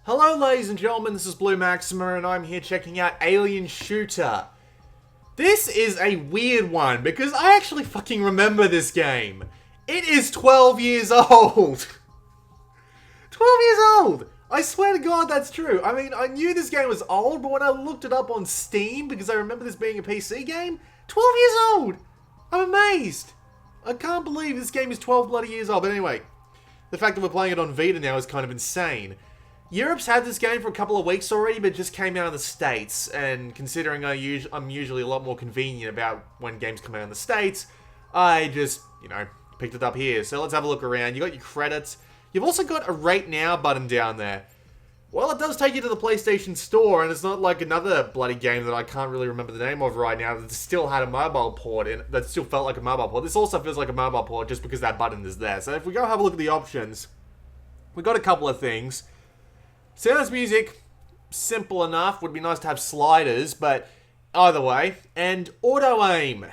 Hello ladies and gentlemen, this is Blue Maxima and I'm here checking out Alien Shooter. This is a weird one because I actually fucking remember this game. It is 12 years old. 12 years old! I swear to God that's true. I mean, I knew this game was old, but when I looked it up on Steam, because I remember this being a PC game, 12 years old! I'm amazed. I can't believe this game is 12 bloody years old. But anyway, the fact that we're playing it on Vita now is kind of insane. Europe's had this game for a couple of weeks already, but it just came out in the States, and considering I'm usually a lot more convenient about when games come out in the States, I just, picked it up here. So let's have a look around. You got your credits. You've also got a Rate Now button down there. Well, it does take you to the PlayStation Store, and it's not like another bloody game that I can't really remember the name of right now that still had a mobile port in, that still felt like a mobile port. This also feels like a mobile port just because that button is there. So if we go have a look at the options, we got a couple of things. Sounds music, simple enough. Would be nice to have sliders, but either way. And auto-aim.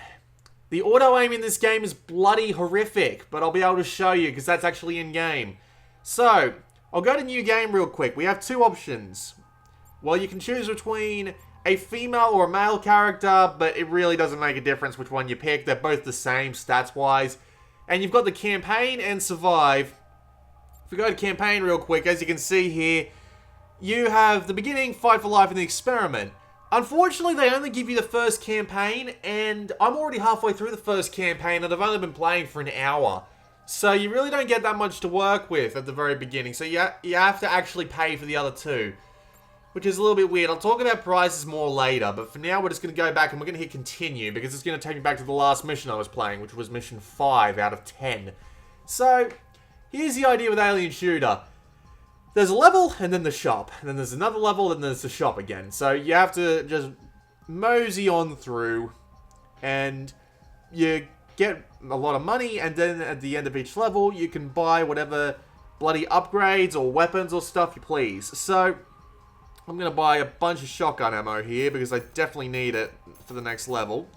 The auto-aim in this game is bloody horrific, but I'll be able to show you because that's actually in-game. So, I'll go to new game real quick. We have two options. Well, you can choose between a female or a male character, but it really doesn't make a difference which one you pick. They're both the same stats-wise. And you've got the campaign and survive. If we go to campaign real quick, as you can see here, you have the beginning, fight for life, and the experiment. Unfortunately, they only give you the first campaign, and I'm already halfway through the first campaign, and I've only been playing for an hour. So you really don't get that much to work with at the very beginning, so you have to actually pay for the other two, which is a little bit weird. I'll talk about prices more later, but for now we're just going to go back and we're going to hit continue, because it's going to take me back to the last mission I was playing, which was mission 5 out of 10. So, here's the idea with Alien Shooter. There's a level, and then the shop. And then there's another level, and then there's the shop again. So you have to just mosey on through, and you get a lot of money, and then at the end of each level, you can buy whatever bloody upgrades or weapons or stuff you please. So, I'm going to buy a bunch of shotgun ammo here, because I definitely need it for the next level.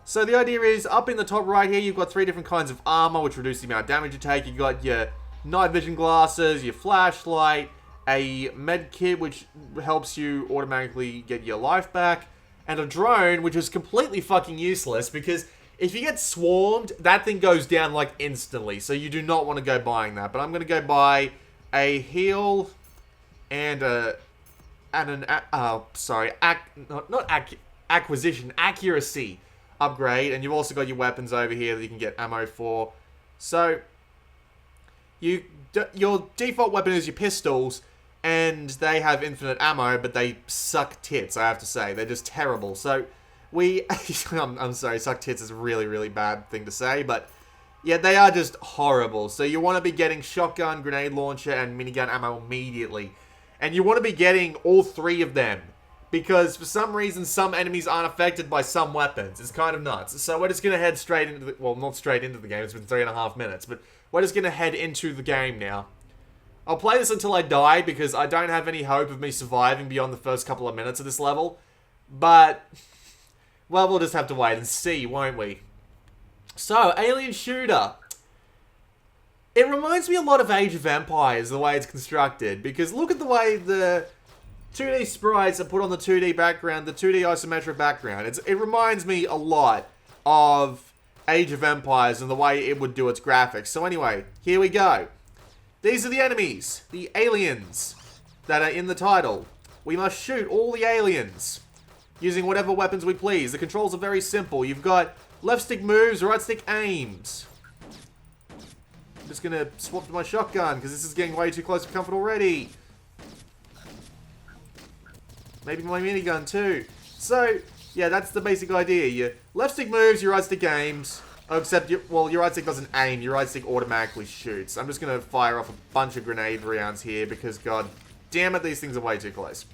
So the idea is, up in the top right here, you've got 3 different kinds of armor, which reduce the amount of damage you take. You've got your night vision glasses, your flashlight, a med kit which helps you automatically get your life back, and a drone which is completely fucking useless because if you get swarmed, that thing goes down like instantly, so you do not want to go buying that. But I'm going to go buy a heal and accuracy upgrade, and you've also got your weapons over here that you can get ammo for. So your default weapon is your pistols, and they have infinite ammo, but they suck tits, I have to say. They're just terrible. So, I'm sorry, suck tits is a really, really bad thing to say, but yeah, they are just horrible. So you want to be getting shotgun, grenade launcher, and minigun ammo immediately. And you want to be getting all 3 of them, because for some reason, some enemies aren't affected by some weapons. It's kind of nuts. So we're just going to head straight into the, well, not straight into the game, it's been 3.5 minutes, but we're just going to head into the game now. I'll play this until I die, because I don't have any hope of me surviving beyond the first couple of minutes of this level. But, well, we'll just have to wait and see, won't we? So, Alien Shooter. It reminds me a lot of Age of Empires, the way it's constructed, because look at the way the 2D sprites are put on the 2D background, the 2D isometric background. It reminds me a lot of Age of Empires and the way it would do its graphics. So anyway, here we go. These are the enemies, the aliens that are in the title. We must shoot all the aliens using whatever weapons we please. The controls are very simple. You've got left stick moves, right stick aims. I'm just going to swap to my shotgun because this is getting way too close for comfort already. Maybe my minigun too. So, yeah, that's the basic idea. Your left stick moves, your right stick aims. Oh, except, your right stick doesn't aim. Your right stick automatically shoots. I'm just going to fire off a bunch of grenade rounds here because, god damn it, these things are way too close.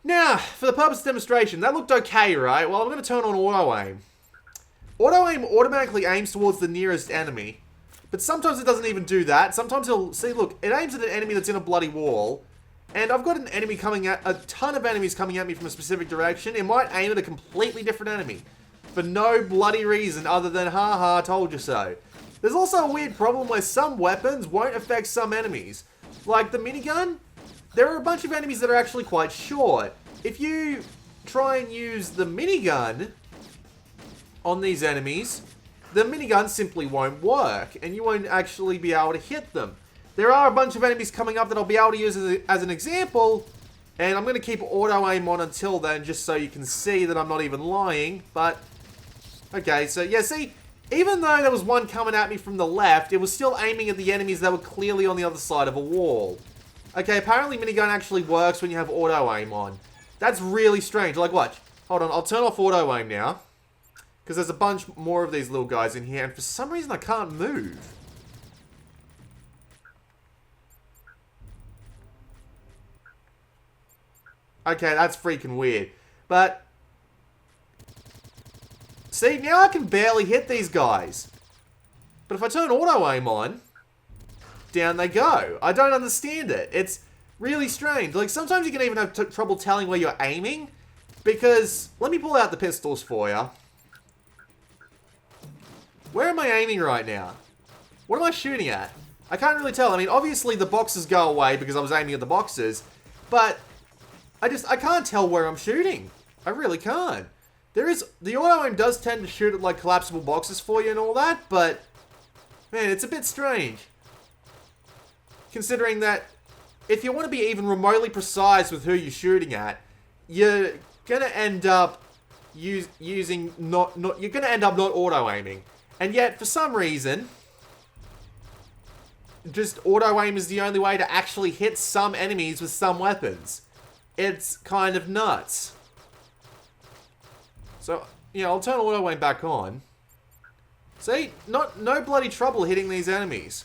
Now, for the purpose of demonstration, that looked okay, right? Well, I'm going to turn on auto-aim. Auto-aim automatically aims towards the nearest enemy. But sometimes it doesn't even do that. Sometimes it'll, see, look, it aims at an enemy that's in a bloody wall. And I've got an enemy coming at, a ton of enemies coming at me from a specific direction. It might aim at a completely different enemy. For no bloody reason other than, haha, told you so. There's also a weird problem where some weapons won't affect some enemies. Like the minigun, there are a bunch of enemies that are actually quite short. If you try and use the minigun on these enemies, the minigun simply won't work, and you won't actually be able to hit them. There are a bunch of enemies coming up that I'll be able to use as an example, and I'm going to keep auto-aim on until then, just so you can see that I'm not even lying, but... Okay, so yeah, see, even though there was one coming at me from the left, it was still aiming at the enemies that were clearly on the other side of a wall. Okay, apparently minigun actually works when you have auto-aim on. That's really strange. Like, watch. Hold on, I'll turn off auto-aim now. Because there's a bunch more of these little guys in here, and for some reason I can't move. Okay, that's freaking weird. But... see, now I can barely hit these guys. But if I turn auto-aim on, down they go. I don't understand it. It's really strange. Like, sometimes you can even have trouble telling where you're aiming. Because, let me pull out the pistols for you. Where am I aiming right now? What am I shooting at? I can't really tell. I mean, obviously the boxes go away because I was aiming at the boxes. But, I can't tell where I'm shooting. I really can't. The auto-aim does tend to shoot at, like, collapsible boxes for you and all that, but, man, it's a bit strange. Considering that, if you want to be even remotely precise with who you're shooting at, you're gonna end up you're gonna end up not auto-aiming. And yet, for some reason, just auto-aim is the only way to actually hit some enemies with some weapons. It's kind of nuts. So, yeah, I'll turn auto-aim back on. See? No bloody trouble hitting these enemies.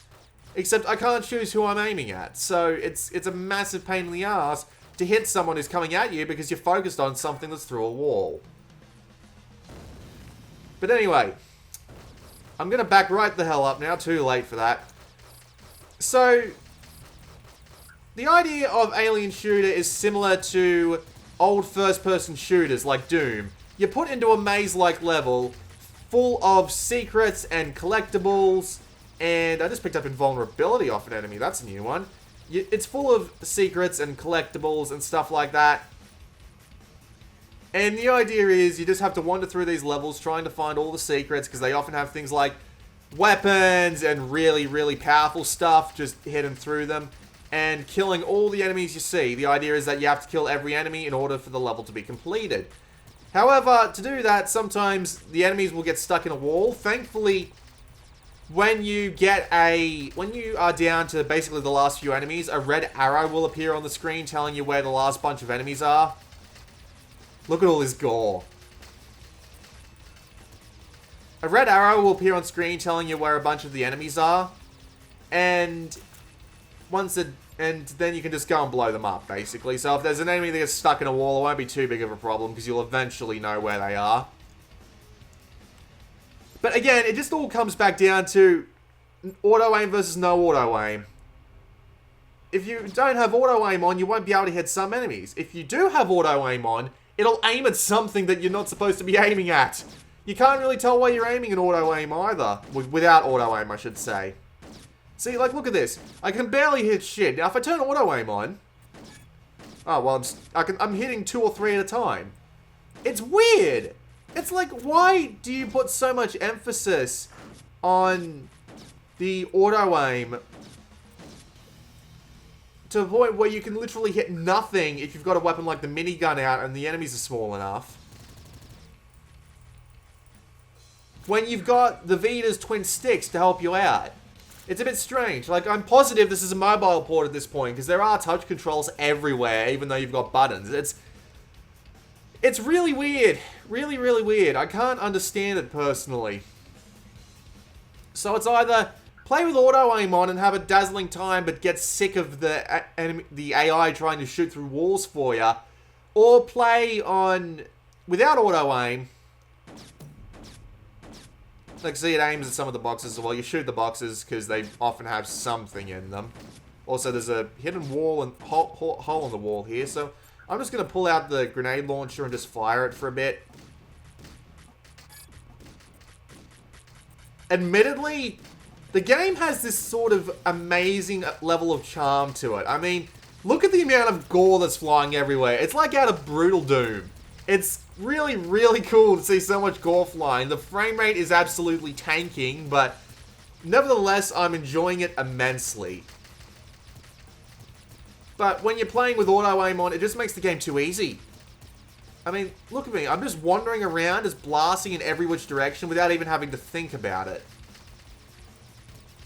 Except I can't choose who I'm aiming at. So, it's a massive pain in the ass to hit someone who's coming at you because you're focused on something that's through a wall. But anyway, I'm going to back right the hell up now. Too late for that. So, the idea of Alien Shooter is similar to old first-person shooters like Doom. You're put into a maze-like level full of secrets and collectibles, and I just picked up invulnerability off an enemy. That's a new one. It's full of secrets and collectibles and stuff like that. And the idea is you just have to wander through these levels trying to find all the secrets, because they often have things like weapons and really, really powerful stuff just hidden through them, and killing all the enemies you see. The idea is that you have to kill every enemy in order for the level to be completed. However, to do that, sometimes the enemies will get stuck in a wall. Thankfully, when you are down to basically the last few enemies, a red arrow will appear on the screen telling you where the last bunch of enemies are. Look at all this gore. A red arrow will appear on screen telling you where a bunch of the enemies are. And then you can just go and blow them up, basically. So if there's an enemy that gets stuck in a wall, it won't be too big of a problem, because you'll eventually know where they are. But again, it just all comes back down to auto-aim versus no auto-aim. If you don't have auto-aim on, you won't be able to hit some enemies. If you do have auto-aim on, it'll aim at something that you're not supposed to be aiming at. You can't really tell where you're aiming in auto-aim either. Without auto-aim, I should say. See, like, look at this. I can barely hit shit. Now, if I turn auto-aim on... oh, well, I'm hitting 2 or 3 at a time. It's weird. It's like, why do you put so much emphasis on the auto-aim to the point where you can literally hit nothing if you've got a weapon like the minigun out and the enemies are small enough? When you've got the Vita's twin sticks to help you out. It's a bit strange. Like, I'm positive this is a mobile port at this point, because there are touch controls everywhere, even though you've got buttons. It's really weird. Really, really weird. I can't understand it personally. So it's either play with auto-aim on and have a dazzling time, but get sick of the AI trying to shoot through walls for you, or play on without auto-aim. Like, see, it aims at some of the boxes. Well, you shoot the boxes because they often have something in them. Also, there's a hidden wall and hole in the wall here, so I'm just going to pull out the grenade launcher and just fire it for a bit. Admittedly, the game has this sort of amazing level of charm to it. I mean, Look at the amount of gore that's flying everywhere. It's like out of Brutal Doom. It's really, really cool to see so much gore flying. The frame rate is absolutely tanking, but nevertheless, I'm enjoying it immensely. But when you're playing with auto-aim on, it just makes the game too easy. I mean, look at me. I'm just wandering around, just blasting in every which direction without even having to think about it.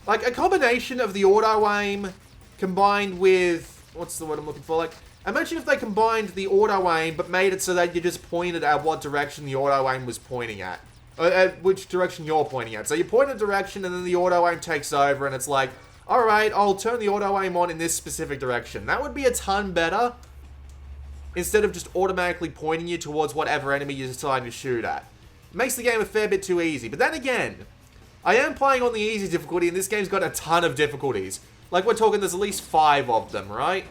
Like, a combination of the auto-aim combined with... What's the word I'm looking for? Like, imagine if they combined the auto-aim, but made it so that you just pointed at what direction the auto-aim was pointing at. At which direction you're pointing at. So you point a direction, and then the auto-aim takes over, and it's like, alright, I'll turn the auto-aim on in this specific direction. That would be a ton better, instead of just automatically pointing you towards whatever enemy you're deciding to shoot at. It makes the game a fair bit too easy. But then again, I am playing on the easy difficulty, and this game's got a ton of difficulties. Like, we're talking there's at least 5 of them, right?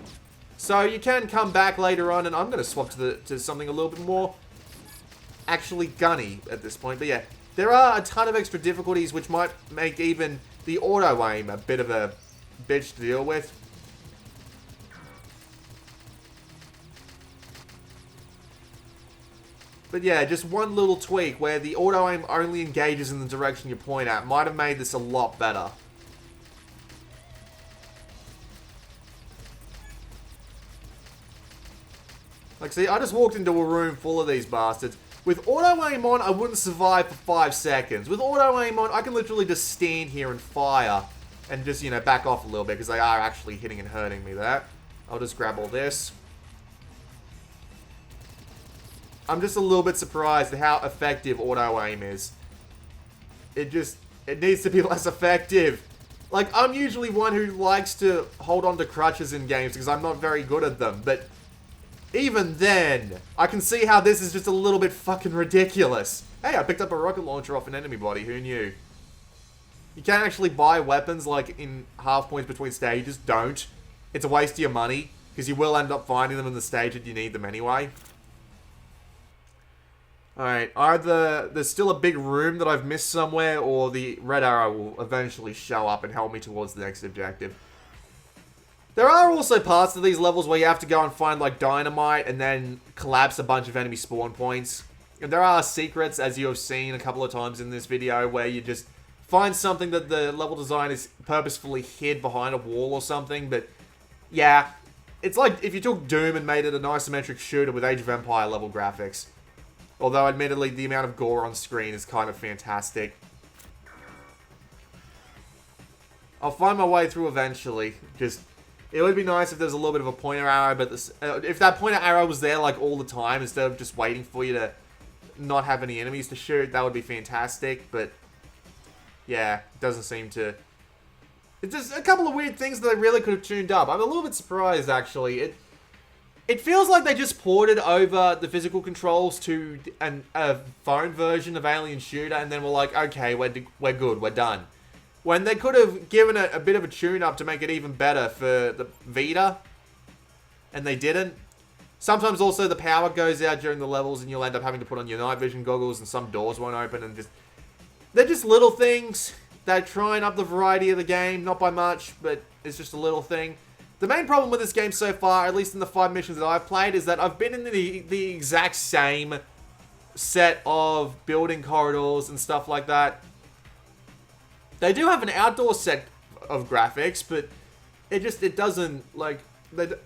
So you can come back later on, and I'm going to swap to something a little bit more actually gunny at this point. But yeah, there are a ton of extra difficulties which might make even the auto-aim a bit of a bitch to deal with. But yeah, just one little tweak where the auto-aim only engages in the direction you point at might have made this a lot better. Like, see, I just walked into a room full of these bastards. With auto-aim on, I wouldn't survive for 5 seconds. With auto-aim on, I can literally just stand here and fire. And just, you know, back off a little bit, because they are actually hitting and hurting me there. I'll just grab all this. I'm just a little bit surprised at how effective auto-aim is. It needs to be less effective. Like, I'm usually one who likes to hold on to crutches in games, because I'm not very good at them, but... even then, I can see how this is just a little bit fucking ridiculous. Hey, I picked up a rocket launcher off an enemy body. Who knew? You can't actually buy weapons, like, in half points between stages. Don't. It's a waste of your money, because you will end up finding them in the stage that you need them anyway. Alright, either there's still a big room that I've missed somewhere, or the red arrow will eventually show up and help me towards the next objective. There are also parts of these levels where you have to go and find, like, dynamite and then collapse a bunch of enemy spawn points. And there are secrets, as you have seen a couple of times in this video, where you just find something that the level design is purposefully hid behind a wall or something. But, yeah, it's like if you took Doom and made it an isometric shooter with Age of Empire level graphics. Although, admittedly, the amount of gore on screen is kind of fantastic. I'll find my way through eventually. Just... it would be nice if there's a little bit of a pointer arrow, but if that pointer arrow was there, like, all the time, instead of just waiting for you to not have any enemies to shoot, that would be fantastic, but, yeah, it doesn't seem to... it's just a couple of weird things that they really could have tuned up. I'm a little bit surprised, actually. It feels like they just ported over the physical controls to a phone version of Alien Shooter, and then were like, okay, we're good, we're done. When they could have given it a bit of a tune-up to make it even better for the Vita. And they didn't. Sometimes also the power goes out during the levels and you'll end up having to put on your night vision goggles and some doors won't open and just... they're just little things that try and up the variety of the game. Not by much, but it's just a little thing. The main problem with this game so far, at least in the 5 missions that I've played, is that I've been in the exact same set of building corridors and stuff like that. They do have an outdoor set of graphics, but it doesn't, like,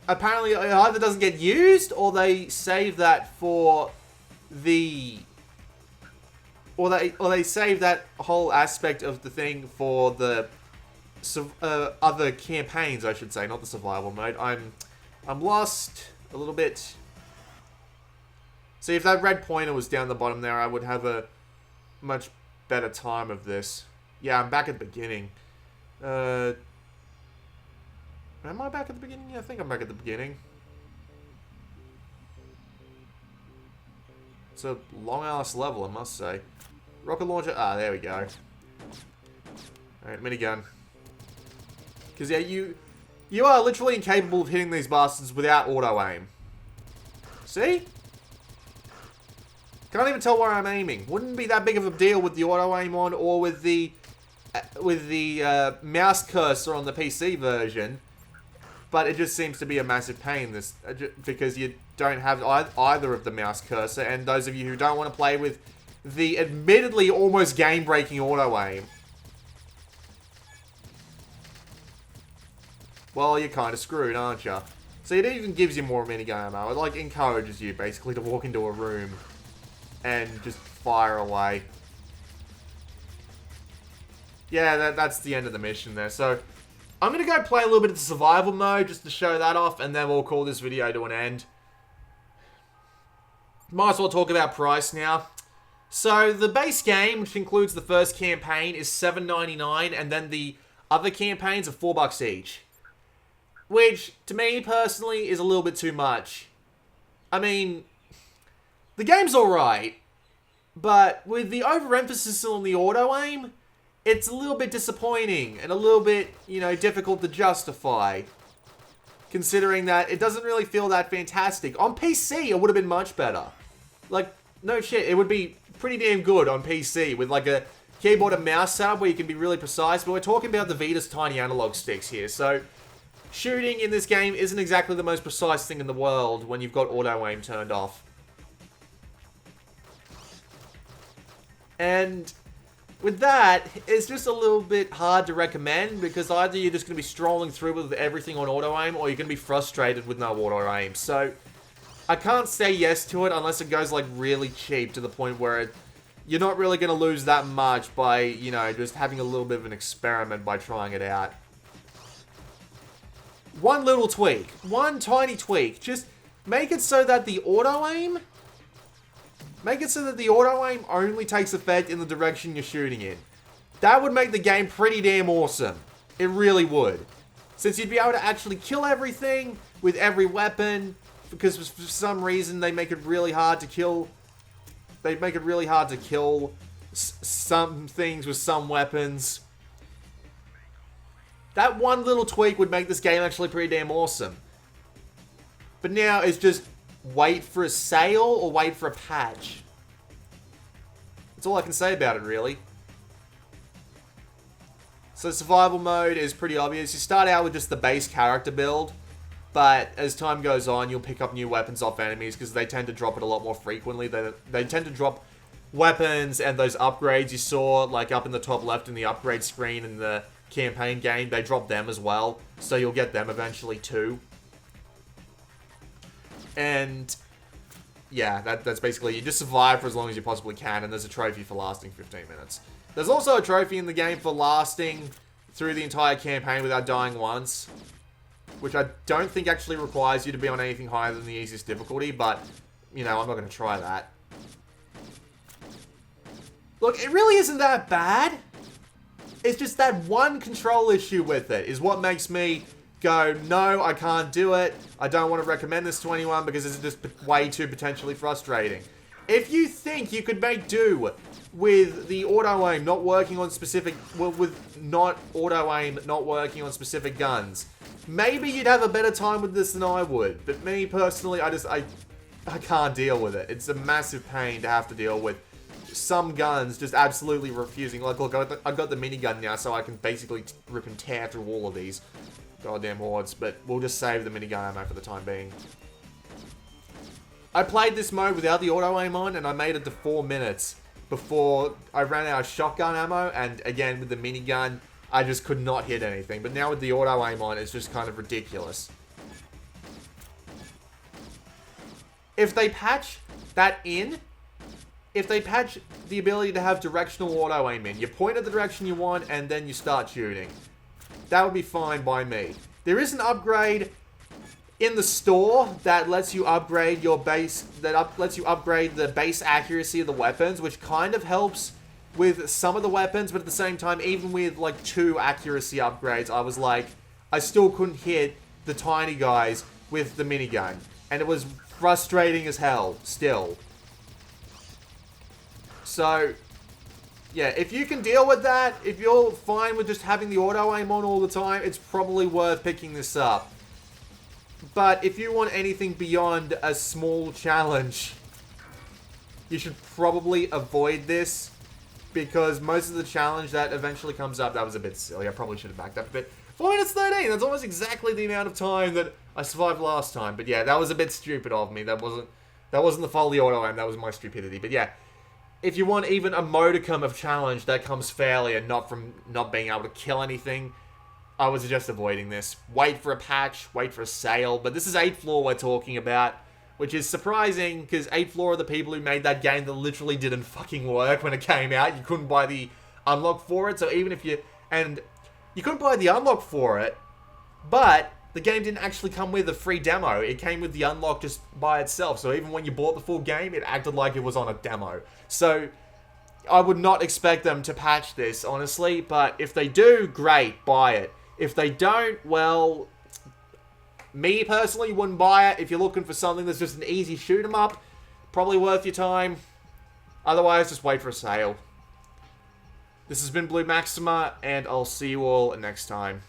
apparently it either doesn't get used, or they save that for the, or they save that whole aspect of the thing for the other campaigns, I should say, not the survival mode. I'm lost a little bit. See, if that red pointer was down the bottom there, I would have a much better time of this. Yeah, I'm back at the beginning. Am I back at the beginning? Yeah, I think I'm back at the beginning. It's a long-ass level, I must say. Rocket launcher. Ah, there we go. Alright, minigun. Because, yeah, you are literally incapable of hitting these bastards without auto-aim. See? Can't even tell where I'm aiming. Wouldn't be that big of a deal with the auto-aim on, or with the mouse cursor on the PC version. But it just seems to be a massive pain this because you don't have either of the mouse cursor, and those of you who don't want to play with the admittedly almost game-breaking auto-aim, well, you're kind of screwed, aren't you? So it even gives you more minigun ammo. It, like, encourages you, basically, to walk into a room and just fire away. Yeah, that's the end of the mission there. So, I'm going to go play a little bit of the survival mode just to show that off, and then we'll call this video to an end. Might as well talk about price now. So, the base game, which includes the first campaign, is $7.99, and then the other campaigns are $4 each. Which, to me, personally, is a little bit too much. I mean, the game's alright, but with the overemphasis on the auto-aim, it's a little bit disappointing and a little bit, you know, difficult to justify. Considering that it doesn't really feel that fantastic. On PC, it would have been much better. Like, no shit, it would be pretty damn good on PC with like a keyboard and mouse setup where you can be really precise. But we're talking about the Vita's tiny analog sticks here, so shooting in this game isn't exactly the most precise thing in the world when you've got auto-aim turned off. And with that, it's just a little bit hard to recommend because either you're just going to be strolling through with everything on auto-aim or you're going to be frustrated with no auto-aim. So, I can't say yes to it unless it goes like really cheap to the point where you're not really going to lose that much by, you know, just having a little bit of an experiment by trying it out. One little tweak, one tiny tweak, just make it so that the auto-aim only takes effect in the direction you're shooting in. That would make the game pretty damn awesome. It really would. Since you'd be able to actually kill everything with every weapon, because for some reason they make it really hard to kill. They make it really hard to kill some things with some weapons. That one little tweak would make this game actually pretty damn awesome. But now it's just wait for a sale or wait for a patch. That's all I can say about it, really. So survival mode is pretty obvious. You start out with just the base character build, but as time goes on, you'll pick up new weapons off enemies because they tend to drop it a lot more frequently. They tend to drop weapons and those upgrades you saw, like up in the top left in the upgrade screen in the campaign game. They drop them as well, so you'll get them eventually too. And yeah, that's basically, you just survive for as long as you possibly can, and there's a trophy for lasting 15 minutes. There's also a trophy in the game for lasting through the entire campaign without dying once, which I don't think actually requires you to be on anything higher than the easiest difficulty, but, you know, I'm not going to try that. Look, it really isn't that bad. It's just that one control issue with it is what makes me go, no, I can't do it. I don't want to recommend this to anyone because it's just way too potentially frustrating. If you think you could make do with the auto-aim not working on specific, well, with not auto-aim not working on specific guns, maybe you'd have a better time with this than I would. But me personally, I can't deal with it. It's a massive pain to have to deal with some guns just absolutely refusing. Like, look, I've got the minigun now, so I can basically rip and tear through all of these goddamn hordes, but we'll just save the minigun ammo for the time being. I played this mode without the auto-aim on, and I made it to 4 minutes before I ran out of shotgun ammo, and again, with the minigun, I just could not hit anything. But now with the auto-aim on, it's just kind of ridiculous. If they patch that in, if they patch the ability to have directional auto-aim in, you point at the direction you want, and then you start shooting, that would be fine by me. There is an upgrade in the store that lets you upgrade your base, lets you upgrade the base accuracy of the weapons, which kind of helps with some of the weapons, but at the same time, even with like 2 accuracy upgrades, I was like, I still couldn't hit the tiny guys with the minigun. And it was frustrating as hell, still. So, yeah, if you can deal with that, if you're fine with just having the auto-aim on all the time, it's probably worth picking this up. But if you want anything beyond a small challenge, you should probably avoid this, because most of the challenge that eventually comes up, that was a bit silly. I probably should have backed up a bit. 4 minutes 13, that's almost exactly the amount of time that I survived last time. But yeah, that was a bit stupid of me. That wasn't the fault of the auto aim, that was my stupidity. But yeah, if you want even a modicum of challenge that comes fairly and not from not being able to kill anything, I would suggest avoiding this. Wait for a patch, wait for a sale. But this is 8th floor we're talking about, which is surprising, because 8th floor are the people who made that game that literally didn't fucking work when it came out. You couldn't buy the unlock for it, so even if you... And you couldn't buy the unlock for it, but the game didn't actually come with a free demo. It came with the unlock just by itself, so even when you bought the full game, it acted like it was on a demo. So I would not expect them to patch this, honestly, but if they do, great, buy it. If they don't, well... Me, personally, wouldn't buy it. If you're looking for something that's just an easy shoot 'em up, probably worth your time. Otherwise, just wait for a sale. This has been Blue Maxima, and I'll see you all next time.